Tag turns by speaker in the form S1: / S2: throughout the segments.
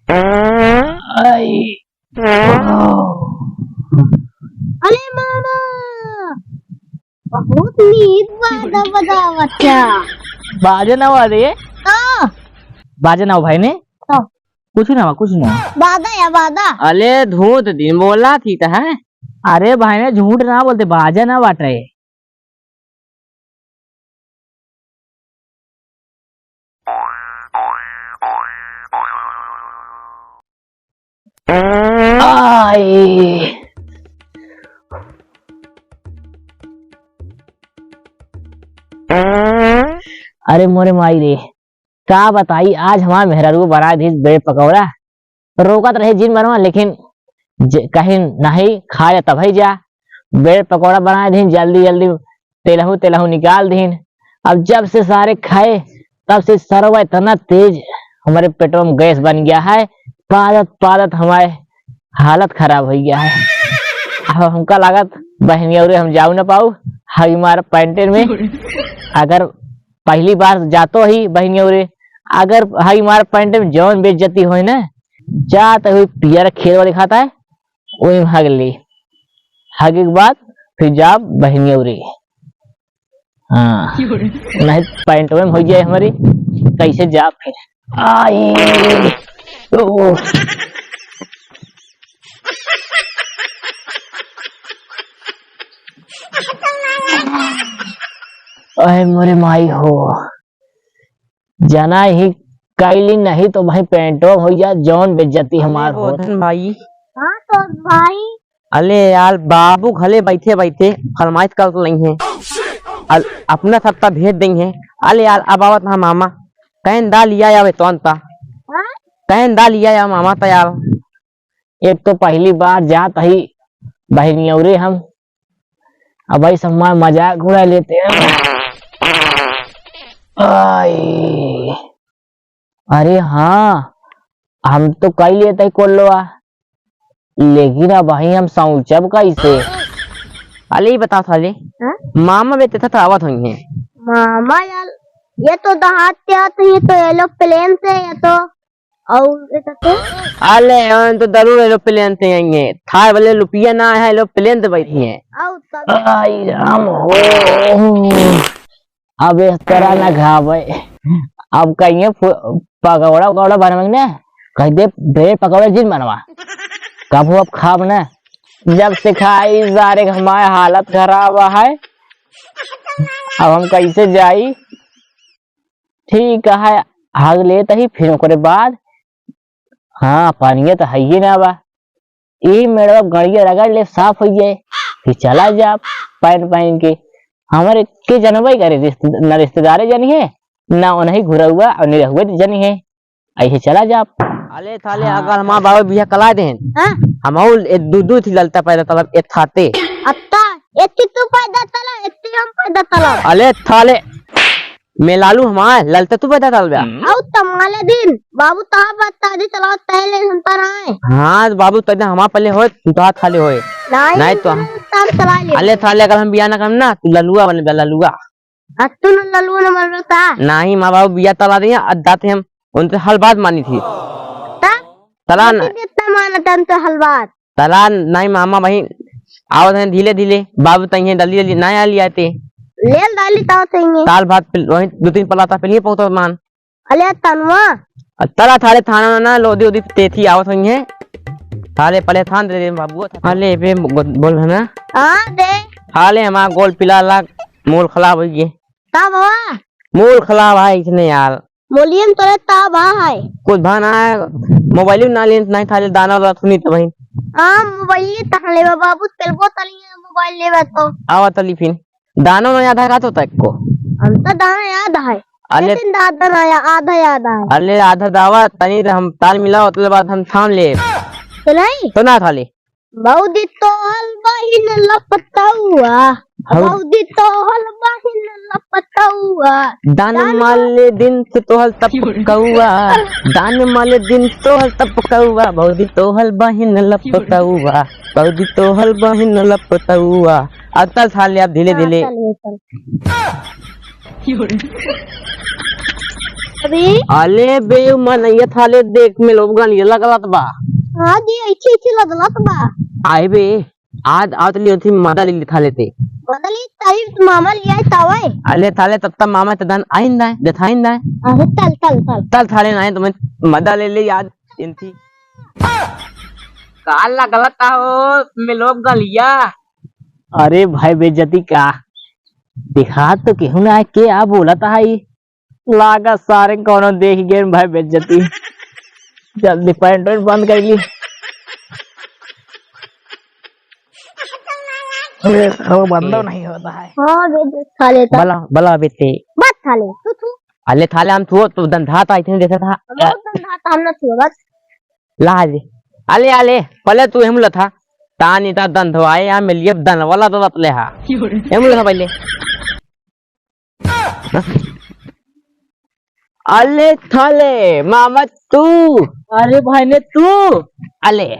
S1: अरे मामा बहुत नींद बाजा बजावत
S2: बाजे ना वादे बाजे ना भाई ने कुछ ना
S1: बाधा या बाधा।
S3: अले धूत दिन बोला थी तो है।
S2: अरे भाई ने झूठ ना बोलते बाजे ना बाट रहे। अरे मोरे माई रे का बताई आज हमार मेहरारू बना दी ब्रेड पकौड़ा रोकत रहे जिन बनवा लेकिन कहीं नहीं खाया तब ही जा ब्रेड पकौड़ा बना दी जल्दी जल्दी तेलहू निकाल दी। अब जब से सारे खाए तब से सरवा इतना तेज हमारे पेटों में गैस बन गया है। पादत हमारे हालत खराब हो गया है। अब हमका लागत बहनिया हम जाऊ ना पाऊ हमारे पैंटे में अगर पहली बार जातो ही बहनिया अगर हमारे पैंटे में जौन बेइज्जती हो ना जाते हुए पियर खेल वाले खाता है वही हग ली हगे के बाद फिर जा बहनिया हाँ नहीं पैंट में हो जाए हमारी कैसे जा फिर आई तो अरे मोरे माई हो जाना ही कैली नहीं तो भाई पेंटो हो जा जौन बेइज्जती हमार हो
S3: भाई।
S1: हाँ तो भाई
S3: अले यार बाबू घले बैठे बैठे फरमाइश कर नहीं है अपना सत्ता भेज देंगे। अले यार अब आवत ना मामा कहन दा लिया या तो अंता कहन दा लिया या मामा तो यार
S2: एक तो पहली बार जात ही बहनियौरे हम अब भाई सब मजाक उड़ा लेते हैं। अरे हाँ हम तो कई लेते ही कोल्लोआ लेकिन अब भाई हम सऊचब कैसे।
S3: अले ही बताओ साले मामा बेटे था आवत हुई है
S1: मामा यार ये तो दहात आते ये तो एरोप्लेन से ये तो और तो
S3: अले तो जरूर एरोप्लेन से आएंगे थार वाले रुपया ना है एरोप्लेन से बैठी है।
S2: आई राम हो अब इस तरह ना घावे अब कहीं पकौड़ा बनवा कह दे ब्रेड पकौड़ा जिन बनवा कब अब खाब ना जब से खाई सारे हमारे हालत खराब है। अब हम कैसे जाई ठीक है हग लेते ही फिर ओकरे बाद हाँ पानी तो है ही ना बा ये मेरा गड़िया रगड़ ले साफ हो जाए फिर चला जा पहन के हमारे के जनवई करे न रिश्तेदारे जनी है ना उन्हें घुरा हुआ और नहीं हुए जनी है ऐसे चला जा।
S3: अले थाले अगर हमारा बाबा बिया कला दे हम दूध थी ललता पैदा तलब एक खाते
S1: अत्ता एत्ती तू पैदा तला एत्ती हम पैदा तला
S3: अले थाले मैं लालू हमारे ललता तू पैदा तल बया
S1: औ तमाले दिन बाबू ता बता दी चला पहले हम पर आए।
S3: हाँ बाबू तो हमारा पहले होए तो हाथ खाली होए नहीं तो अले थाले अगर हम बिया ना करना ना तू ललुआ बने ललुआ
S1: तू ललुआ न मर रहा
S3: नहीं माँ बाबू बिया तला दिया अद्दा थे हम उनसे हल बात मानी थी तला
S1: हलवात
S3: तला नहीं मामा भाई आओ थे धीरे धीरे बाबू तई जल्दी नहीं आ लिया थे
S1: ले डाली ताव चाहिए
S3: दाल भात वही 2-3 पलाता पे पहुंचा मान
S1: अले तनवा
S3: तला थाले थाना ना लोदी ओदी तेथी आवत हुई है थाले पले थान दे बाबू थाले पे बोल ना
S1: हां दे
S3: थाले हमारा गोल पिला लाग मूल खराब हो गए
S1: ता बाबा
S3: मूल खराब है इसने यार
S1: मोलियन तोरे ता बा है
S3: कुछ भाना मोबाइल ना ले नहीं थाले दाना वाला सुनी तो भाई
S1: हां मोबाइल तक ले बाबू तेलबो तली मोबाइल लेवे तो
S3: आवा तली फिर दाना ना याद है का तो तक को
S1: हम तो दाना याद है
S3: अले
S1: दादा आधा याद है
S3: अले आधा दावा तनी हम ताल मिला उतले बाद हम थाम ले
S1: तो नहीं
S3: तो ना थाले
S1: बहुदी तो हलवाही न लपटा हुआ बहुदी तो हलवाही न लपटा हुआ
S3: दान माले दिन से तो हल तप कौआ दान माले दिन तो हल तप कौआ बहुदी तो हलवाही न लपटा हुआ बहुदी तो हलवाही न लपटा हुआ अतल थाले आप धीरे धीरे
S1: अभी
S3: अले बे मनैया थाले देख में लोग गलिया लगलत बा।
S1: हाँ जी अच्छी लगलत बा।
S3: आए बे आज आवत लियो थी मदा ली थाले ते
S1: बदली तारीफ मामा लिया तवे।
S3: अले थाले तब तक मामा तदन आइंदा है देखाइंदा है
S1: अरे चल
S3: तल थाले ना तो मैं मदा ले ले याद इनथी काल लगलत हो में लोग गलिया।
S2: अरे भाई बेइज्जती का दिखा तो केहू ना के आ बोला था ही लागा सारे कोनो देख गए भाई बेइज्जती। जल्दी पैंट वैंट बंद कर ली। अरे वो बंद नहीं होता है।
S1: हाँ बे खा लेता।
S3: बला बला बेटे
S1: बस खा ले तू
S3: अले थाले हम थो तो धंधा था इतने देखा था
S1: धंधा तो हमने छुआ बस।
S3: लाज अले अले पहले तू हमला था तानी ता धंधवाए या मिलिए धन वाला तो तले हा हमला था पहले। अले थाले मामा तू
S2: अरे भाई ने तू
S3: अले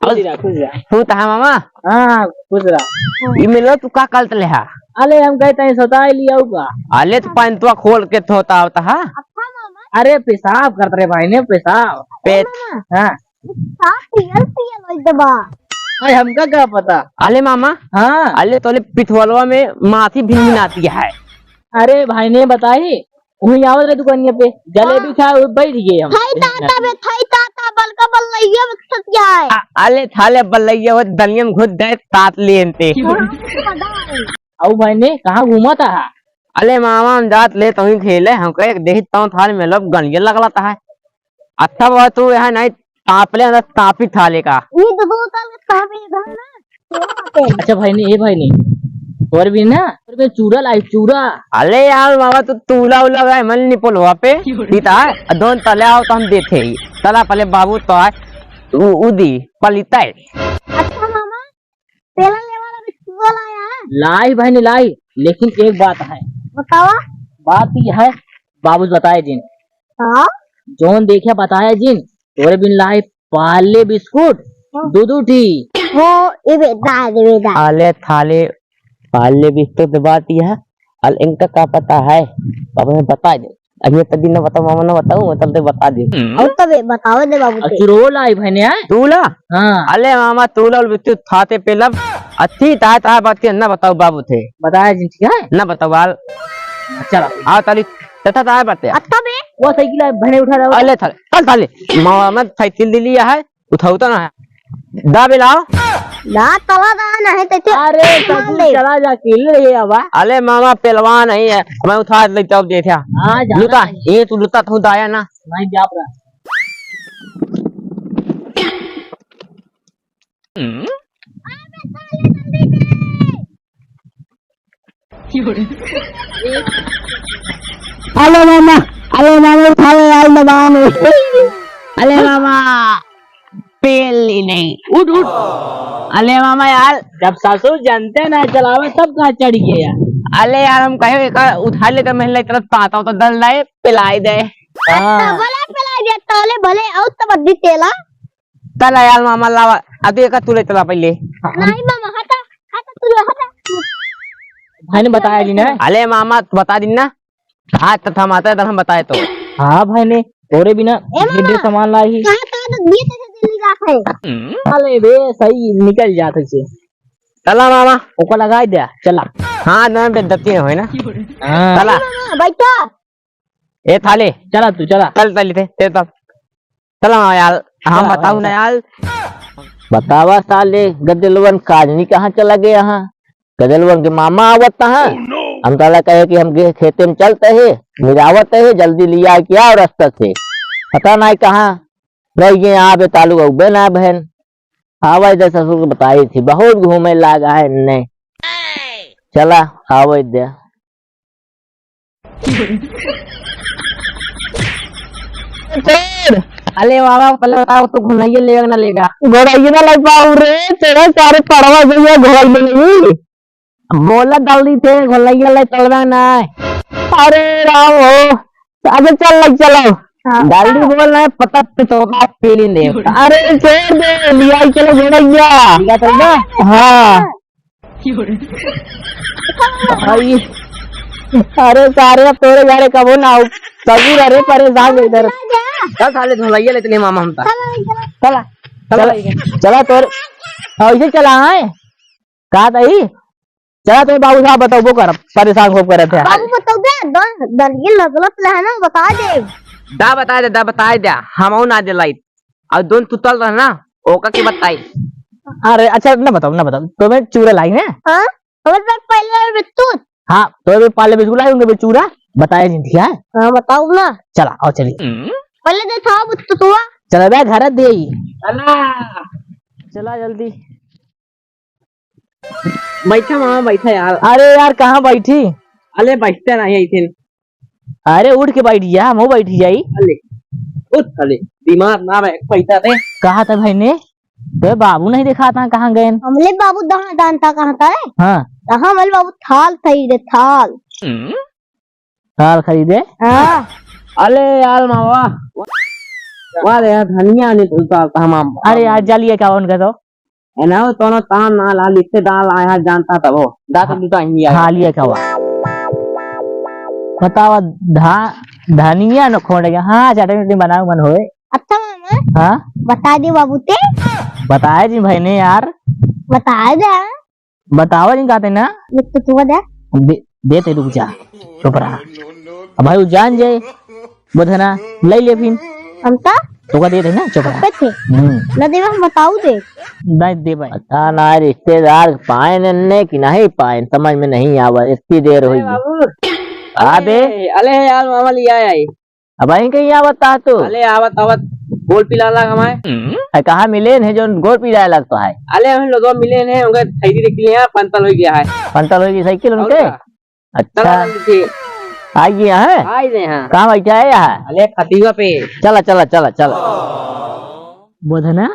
S2: खुश रहा।
S3: तू ता मामा
S2: हाँ खुश रहा।
S3: ये मिलो तू का कल तले हा
S2: अरे हम कहते हैं सोता ही लिया होगा।
S3: अले तो पैंतवा खोल के थोता होता हा
S1: अच्छा मामा
S2: अरे पेशाब करते रहे भाई ने पेशाब।
S3: पेट
S2: हाँ
S1: साफ पियल पियल दबा।
S2: अरे हमका क्या पता।
S3: अले मामा
S2: हाँ
S3: अले तोले पिठवलवा में माथी भिनभिनाती है।
S2: अरे भाई ने बताई वही आवत रहे दुकानिया पे जलेबी खा बैठ गए हम।
S1: थाई ताता बलका बल्लैया में सत्या है।
S3: अले थाले बल्लैया वो दलिया में घुस गए तात लेनते।
S2: अब भाई ने कहाँ घूमा था।
S3: अले मामा हम जात ले तो ही खेले हम कहे देखता हूँ थाले में लोग गलिया लगलाता है। अच्छा वो तू यहाँ नहीं तापले अंदर तापी थाले का
S1: ये दो साल का तापी घर ना।
S2: अच्छा भाई ने ये भाई ने और भी ना और भी चूड़ा लाई चूड़ा।
S3: अले यार मामा तू तूला उला गए मन निपल हुआ पे पीता है दोन तले आओ तो हम देते ही तला पले बाबू तो है उदी पलिता है।
S1: अच्छा मामा पहला लेवाला भी चूड़ा लाया है।
S2: लाई भाई ने लाई लेकिन एक बात है।
S1: बतावा।
S2: बात यह है बाबू बताए जिन
S1: हाँ
S2: जोन देखे बताया जिन तोरे बिन लाई पाले बिस्कुट दूध उठी।
S1: वो ये बेटा
S3: अले थाले पाले बिस्कुट तो बात यह है अल इनका क्या पता है बाबू ने बता दे अभी तक दिन बताओ मामा ने बताऊं मतलब तो बता दे
S1: और तब बताओ दे बाबू से।
S2: चुरो लाई भाई ने
S3: तूला
S2: हाँ
S3: अले मामा तूला बिस्कुट थाते पे लब अच्छी ता ता बात ना बताओ बाबू थे
S2: बताया जिन ठीक है
S3: ना बताओ बाल
S2: चला
S3: आ ताली तथा ता बात है
S1: अच्छा बे
S2: वो साइकिल भने उठा रहा
S3: अले थाले थाले मामा साइकिल दे लिया है उठाऊता ना है दा बिलाओ
S1: ना तला दा नहीं तो
S2: अरे साइकिल चला जा किल रे अब
S3: अले मामा पहलवान नहीं है मैं उठा लेता हूँ देखा
S2: हाँ
S3: लुता ये तू लुता तू दाया ना
S2: नहीं जा रहा।
S3: अले मामा उठा ले यार दबान अले मामा पेली नहीं उठ उठ अले मामा यार
S2: जब ससुर जानते ना चलावे तब कहाँ चढ़ गया।
S3: अले यार हम कहे उठा ले तो मैं तरफ पाता हूँ तो दल लाए पिलाई दे
S1: अच्छा भले पहला दे तले भले और तब दी तेला
S3: तला यार मामा लावा अभी एक तू ले चला पहले
S1: नहीं मामा हटा हटा तू हटा।
S2: भाई ने बताया जी ना।
S3: अले मामा बता दी ना हाँ तथा माता हम बताए तो
S2: हाँ भाई ने तोरे बिना ढेर सामान लाई
S1: कहां कहां तो दिए थे दिल्ली जात है।
S2: अले बे सही निकल जाते से
S3: चला मामा
S2: ओको लगा दिया चला।
S3: हाँ ना बेदती है ना
S2: हाँ
S3: चला
S1: मामा बैठो
S3: ए थाले
S2: चला तू चला
S3: चल चली थे तेरे तब चला यार हम बताऊ ना यार
S2: बतावा साले गदलवन काजनी कहाँ चला गया यहाँ गदलवन के मामा आवत है। हम ताला कहे कि हम खेते में चलते है मिलावत है जल्दी लिया क्या और रास्ता से पता नहीं कहाँ रह गए यहाँ पे तालु उबे ना बहन आवा इधर ससुर को बताई थी बहुत घूमे लागा है नहीं चला आवा इधर
S3: अले मामा पहले बताओ तू घुनाइए लेगा ना लेगा
S2: घोड़ाइए ना लग पाऊ रे तेरे सारे पड़वा गया घोड़ा नहीं
S3: बोला जल्दी थे घुनाइए ले चलवा ना
S2: अरे राम हो आगे चल लग चलो
S3: जल्दी बोल रहा है पता तो पीली दे
S2: अरे छोड़ दे लिया चलो घोड़ाइया
S3: चल ना
S2: हाँ भाई अरे सारे अब तोरे घरे कबो ना हो सबूर अरे परेशान इधर
S3: चल साले धुलैया लेते मामा हम
S2: चला चला चला तोर ऐसे चला है कहा तही चला तो बाबू साहब बताओ वो कर परेशान हो कर थे
S1: बाबू बताओ दे दलिए लगलत है ना बता दे
S3: दा बताए दे हम ना दे लाइट और दोन तुतल रह ना ओका के बताई
S2: अरे अच्छा ना बताओ तो मैं चूरा लाई है
S1: हां हमारे पास पहले बिट्टू
S2: हाँ तो भी पाले बिस्कुट लाई होंगे चूरा बताया जी है
S1: हां बताओ ना
S2: चला आओ चलिए
S1: पहले दे था बिट्टू
S2: चला बे घर दे
S3: चला
S2: चला जल्दी
S3: बैठा मामा बैठा यार
S2: अरे यार कहाँ बैठी
S3: अले बैठते नहीं आई
S2: अरे उठ के बैठ जा मैं बैठी जाई
S3: अले उठ अले दिमाग ना बैठ पैसा दे
S2: कहा था भाई ने तो बाबू नहीं देखा था कहाँ गए
S1: हमले बाबू दहा दानता कहां था
S2: हाँ
S1: कहां हमले बाबू थाल थई रे थाल
S2: थाल खरीदे
S1: हां
S3: अले यार मामा वाह यार धनिया नहीं तुलता हम
S2: अरे यार जालिए क्या उनका तो
S3: है ना वो दोनों तान ना लाल इससे दाल आया जानता था वो दांत दूता ही
S2: हाँ लिया क्या हुआ बताओ धनिया न खोड़ गया हाँ चटनी बनाओ मन होए
S1: अच्छा मामा
S2: हाँ
S1: बता दे बाबू ते
S2: बताया जी भाई ने यार
S1: बता दे
S2: बताओ जी कहते ना
S1: तो तू दे
S2: देते रुक जा चुप रहा अब भाई जान जाए बोधना ले ले फिर
S1: हम
S2: तो का दे दे ना चुप रहा
S1: थे ना दे हम बताऊ दे
S2: नहीं दे भाई पता ना रिश्तेदार पाए ने कि नहीं पाए समझ में नहीं आवा इतनी देर हुई आ दे
S3: अले यार मामा लिया आई
S2: अब आई कहीं आवता तो
S3: अले आवत आवत गोल पिला लगा हमारे
S2: कहाँ मिले हैं जो गोल पीला लगता है
S3: अले हम लोग मिले हैं उनका थैली रख लिया पंतल हो गया है
S2: पंतल होगी साइकिल उनके अच्छा
S3: चला
S2: आ गया है
S3: आई दे हां
S2: कहाँ बैठा है यहाँ
S3: अले खतीवा पे
S2: चला चला चला चला बोधना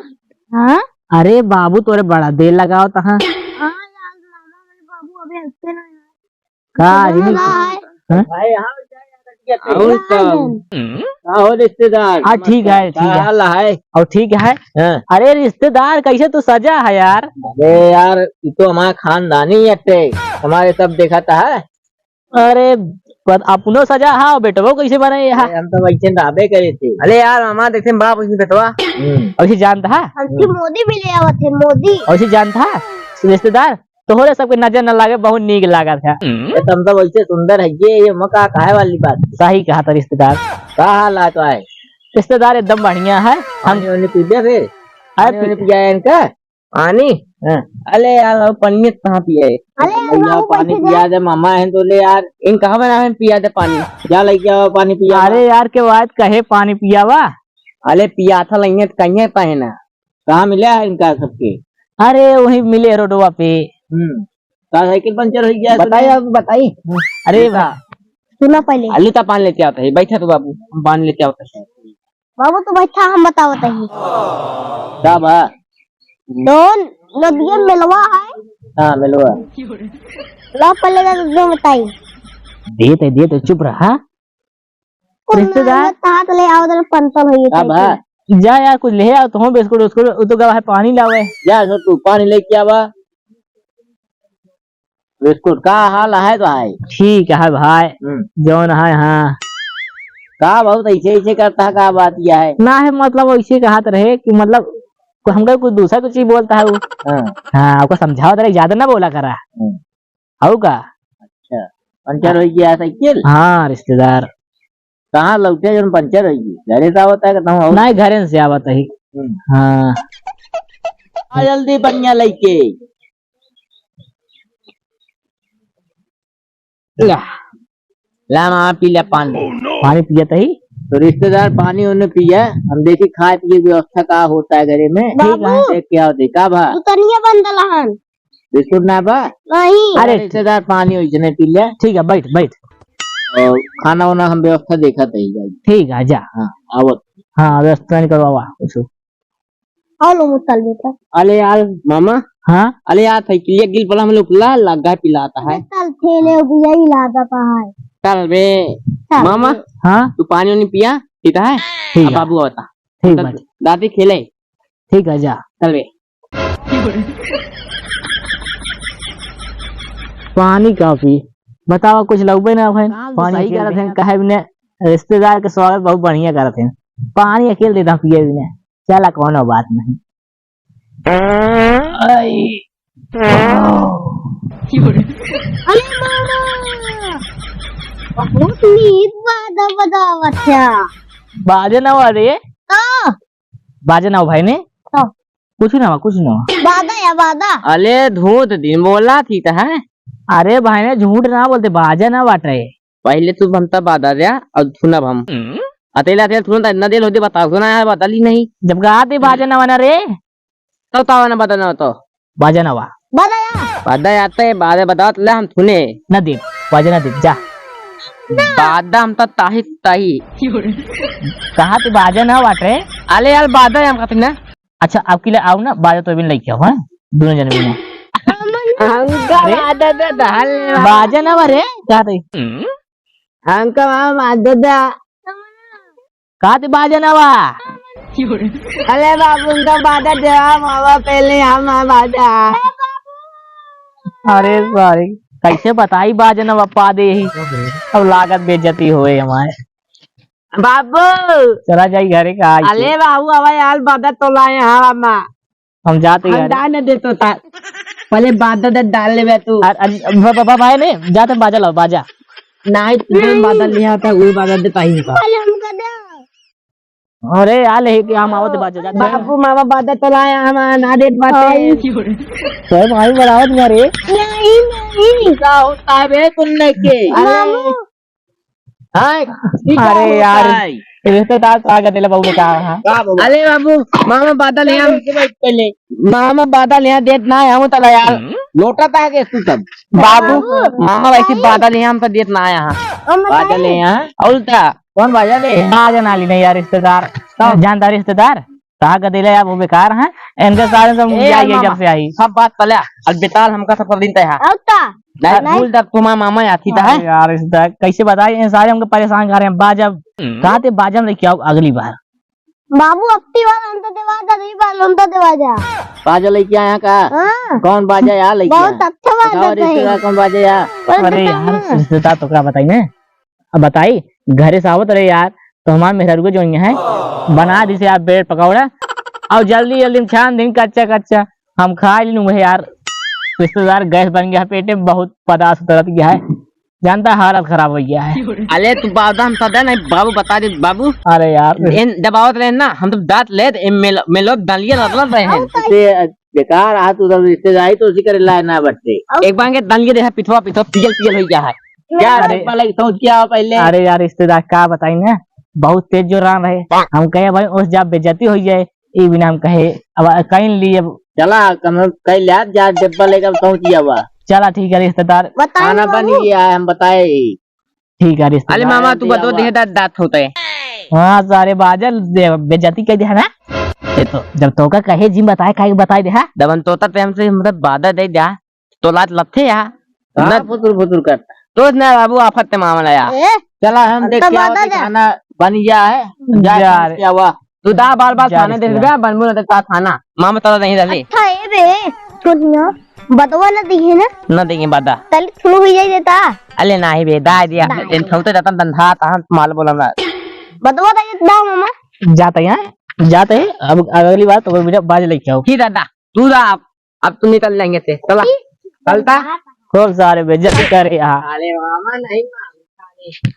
S1: हां
S2: अरे बाबू तोरे बड़ा देर लगाओ तहाँ
S1: हां यार मामा मेरे बाबू अबे हंसते ना
S2: का
S3: भाई हां रिश्तेदार
S2: हाँ ठीक है और ठीक है अरे रिश्तेदार कैसे तू सजा है यार अरे यार ये तो हमारा खानदानी है हमारे सब देखा था है अरे अपनो सजा हाँ बेटो कैसे बने यहाँ हम तो वैसे राबे करे थे
S3: अले यार मामा देखते हैं बाप उसी बेटवा
S2: ऐसे जानता है
S1: हमसे मोदी भी ले आवत है मोदी
S2: ऐसे जानता है रिश्तेदार तोहरे सबके नजर न लागे बहुत नीक लागा था तुम तो वैसे सुंदर है ये मका काहे वाली बात सही कहा था रिश्तेदार का हाल है तो है रिश्तेदार एकदम बढ़िया है हम पी दे फिर अरे पिया इनका
S3: पानी अले यार पानी कहाँ पिया है
S1: अरे
S2: पानी पिया दे मामा है तो ले यार
S3: इन कहाँ बना है पिया दे पानी
S2: क्या लग गया पानी पिया अरे यार के बाद कहे पानी पिया वा
S3: अले पिया था लेंगे कहीं पाए ना
S2: कहाँ मिला है इनका सबके अरे वही मिले रोडवा पे साइकिल पंचर हो गया बताइए अरे वाह
S1: सुना पहले
S3: अलिता पान लेते आता है बैठा तो बाबू हम पान लेते आता है
S1: बाबू तो बैठा हम बतावत है
S2: क्या बा
S1: दोन नदिया मिलवा है
S2: हाँ मिलवा
S1: ला पहले का बताई
S2: देते चुप रहा रिश्तेदार
S1: हाथ ले आओ तो पंतल होई
S2: है जा यार कुछ ले आओ तो बिस्कुट उस्कुट तो गवा पानी लावे जा तू पानी लेके आवा बिस्कुट का हाल है तो है ठीक है भाई जौन है हाँ का बहुत ऐसे करता है का बात यह है ना है मतलब ऐसे कहा रहे कि मतलब हमको कुछ दूसरा कुछ चीज बोलता है वो हाँ आपको समझाओ तो ज्यादा ना बोला करा हो का अच्छा पंचर हो गया साइकिल हाँ रिश्तेदार कहाँ लौटे जो पंचर हो गई घरे से आवता है ना घरे से आवता ही हाँ जल्दी बढ़िया लेके
S3: ला मामा पी ले
S2: पानी पिया ही तो रिश्तेदार पानी उन्हें पिया हम देखी खाए पिए व्यवस्था का होता है घरे में ठीक है क्या देखा भा
S1: दुकानिया बंद लहन
S2: बिस्कुट ना बा
S1: नहीं
S2: अरे रिश्तेदार पानी उसने पी लिया ठीक है बैठ और खाना वाना हम व्यवस्था देखा था ही ठीक है जा हाँ आवत हाँ व्यवस्था नहीं करवा उसको
S1: हेलो मुतल बेटा
S3: अले यार मामा
S2: हाँ
S3: अले यार साइकिल गिल पला हम लोग लगा पिलाता है
S1: चल ठेले यही लाता है
S3: चल बे मामा
S2: हाँ
S3: तू पानी नहीं पिया पीता है
S2: ठीक है
S3: बाबू होता
S2: ठीक है
S3: दादी खेले
S2: ठीक है जा
S3: चल बे
S2: पानी काफी बताओ कुछ लगबे ना भाई
S3: काम तो
S2: पानी
S3: सही
S2: अकेले
S3: करत
S2: थे
S3: हैं।
S2: कहे बिना रिश्तेदार के स्वागत बहुत बढ़िया करत हैं पानी अकेले देता पिए बिना चला कोनो बात नहीं आई
S1: अरे मामा बहुत नीट बाधा बतावत है
S2: बाजे ना हुआ रे
S1: तो
S2: बाजे ना हो भाई ने
S1: तो
S2: कुछ ना हुआ कुछ ना हुआ
S1: बाधा या बाधा
S3: अले धूत दिन बोला थी तो है
S2: अरे भाई ने झूठ ना बोलते बाजे ना बांट रहे
S3: पहले तू हमता बादा दिया और सुना हम अतेला अतेला तुरंत इतना देर होती बताओ सुना यार बता ली नहीं
S2: जब गाते बाजे ना बना रे
S3: तो तावा ना बता ना तो
S2: बाजे ना हुआ
S1: बाधा या
S3: बादा आते है बादा बताओ तो ले हम सुने
S2: ना दे बाजे ना दे जा
S3: बादा हम तो ताही ताही
S2: कहा ते बाजे ना बांट रहे
S3: अले यार बादा है हम कहते ना
S2: अच्छा आपके लिए आओ ना बाजे तो बिन लेके आओ हाँ दोनों जने बिना
S3: हमका बादा दे दाल
S2: बाजे ना बरे कहा थे
S3: हमका बादा दे
S2: कहा थे बाजे ना हुआ
S3: अरे बाबू उनका बादा दे मामा पहले हम बादा
S2: अरे सॉरी कैसे बताई बाजे ना पा दे ही अब लागत बेइज्जती होए हमारे
S3: बाबू
S2: चला जाई घरे का आई
S3: अले बाबू अब यार बादा तो लाए हाँ मामा
S2: हम जाते
S3: हम
S2: घरे
S3: डाल दे तो था पहले बादा दे डाल ले तू
S2: भाई ने जाते बाजा लाओ बाजा
S3: नहीं तुझे बादा लिया था वो बादा देता ही था
S1: पहले हमका दे
S2: अरे यार ले के हम आवत बाजा जा
S3: बाबू मामा बादा तो लाए हम ना दे पाते
S2: तो भाई बराबर तुम्हारे
S1: नहीं नहीं
S3: क्या होता है बे तुमने के
S1: मामू
S2: अरे यार रिश्तेदार स्वागत है बहू ने कहा हाँ
S3: अरे बाबू मामा बादा ले हम पहले मामा बादा ले देत ना हम तो यार लोटा था के तू सब बाबू मामा वैसे बादा ले हम तो देत ना यहाँ बादा ले यहाँ उल्टा
S2: कौन बाजा ले बाजा नाली नहीं यार रिश्तेदार जानदार रिश्तेदार कहा का दिले यार वो बेकार हैं इनके सारे सब आई जब से आई
S3: सब बात पला अलबेताल हमका सब दिन तय
S1: औता
S3: नहीं भूल तक तुम्हारा मामा आती था है
S2: यार रिश्तेदार कैसे बताए ये सारे हमको परेशान कर रहे हैं बाजा कहा थे बाजा में लेके आओ अगली बार
S1: बाबू अपनी बार हम तो देवा था नहीं बार हम तो देवा जा
S3: बाजा लेके आया का
S1: हाँ
S3: कौन बाजा यार लेके
S1: बहुत अच्छा बात है
S3: रिश्तेदार कौन बाजा यार
S2: अरे यार रिश्तेदार तो क्या बताई ना अब बताई घरे से आवत रहे यार तो हमारे मेहरारू को जो है बना दी से आप ब्रेड पकौड़ा और जल्दी जल्दी छान दिन कच्चा कच्चा हम खा लूँ यार रिश्तेदार गैस बन गया पेटे में बहुत पदार्थ उतरत गया है जानता है हालत खराब हो गया है
S3: अरे तू बाबा हम सदा नहीं बाबू बता दे बाबू
S2: अरे यार
S3: जब आवत रहे ना हम तो दांत ले मेलो दलिया लदलत रहे हैं बेकार आ तू रिश्तेदारी तो उसी करे लाए ना बच्चे एक बार के दलिया देखा पिथवा पिथवा पियल पियल हो गया है क्या
S2: अरे
S3: सोच क्या पहले
S2: अरे यार रिश्तेदार क्या बताई ना बहुत तेज जो रान रहे हम कहे भाई उस जब बेइज्जती हो जाए ये बिना हम कहे अब कहीं लिए
S3: चला कम कहीं लिया जा डिब्बा लेकर पहुंच गया हुआ
S2: चला ठीक है रिश्तेदार
S3: खाना बन गया है हम बताए
S2: ठीक है रिश्तेदार
S3: अरे मामा तू बतो देह दांत होता है
S2: हाँ सारे बाजल बेइज्जती कह दे है ना ये तो जब तो का कहे जी बताए काहे बताए दे है
S3: दबन तोता पे हमसे मतलब बाधा दे दिया तो लात लथे या ना फुतुर फुतुर करता तो ना बाबू आफत ते मामला यार चला हम देख के आओ खाना बन गया है जा क्या हुआ तू दा बार बार खाने दे गया बनबू ना ता खाना मामा तोला नहीं दले
S1: अच्छा है बे छोटिया बतवा ना दी है ना
S3: ना देंगे बादा
S1: तल शुरू हो जाए देता
S3: अले नहीं बे दा दिया इन थौते जाता धंधा ता माल बोलना
S1: बतवा दा मामा
S2: जाते हैं जाते हैं अब अगली बार तो मुझे बाज लेके आओ
S3: ठीक दादा तू दा अब तुम निकल लेंगे से चला चलता
S2: खूब सारे बेइज्जती करे यहाँ
S3: अरे मामा नहीं